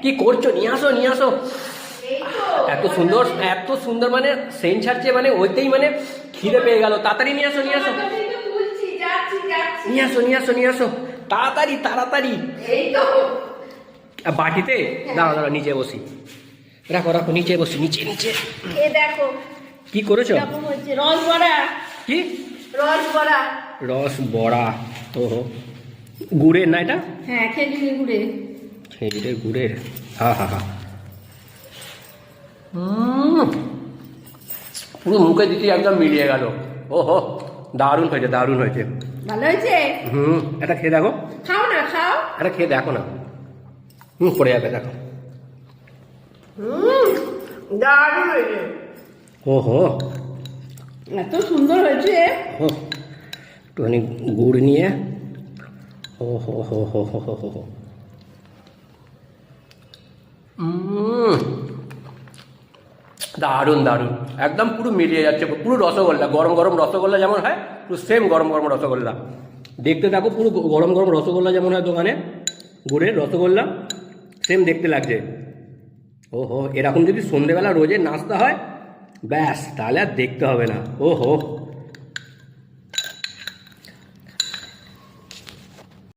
কি করছো? নিয়ে আসো নিয়ে আসো। এত সুন্দর এত সুন্দর, মানে সেন্ট ছাড়ছে, মানে ওইতেই মানে খিদে পেয়ে গেল। তাড়াতাড়ি নিয়ে আসো নিয়ে আসো নিয়ে আসো নিয়ে আসো নিয়ে আসো, তাড়াতাড়ি তাড়াতাড়ি। বাটিতে দাঁড়া দাঁড়া, নিচে বসি, রাখো রাখো, নিচে বসি, নিচে নিচে। দেখো কি করেছো? রস বড়া। কি রস বড়া? রস বড়া তো গুড়ের না এটা? হ্যাঁ, খেজুরি গুড়ে। খেজুরের গুড়ের, হা হা হা। পুরো মুখে দিতে একদম মিলিয়ে গেল। ওহো, দারুণ হয়েছে দারুণ হয়েছে। ভালো হয়েছে? এটা খেয়ে দেখো। খাও না, খাও। এটা খেয়ে দেখো না, পড়ে যাবে, দেখো। দারুণ হয়েছে। ওহো, এত সুন্দর হয়েছে। ও একটুখানি গুড় নিয়ে, ও হো হো হো হো হো হো। দারুণ দারুণ, একদম পুরো মিলিয়ে যাচ্ছে, পুরো রসগোল্লা, গরম গরম রসগোল্লা যেমন হয় পুরো সেম গরম গরম রসগোল্লা। দেখতে থাকো, পুরো গরম গরম রসগোল্লা যেমন হয় দোকানে, গুড়ের রসগোল্লা সেম দেখতে লাগছে। ওহো, এরকম যদি সন্ধেবেলা রোজের নাস্তা হয় ব্যাস, তাহলে আর দেখতে হবে না। ওহো।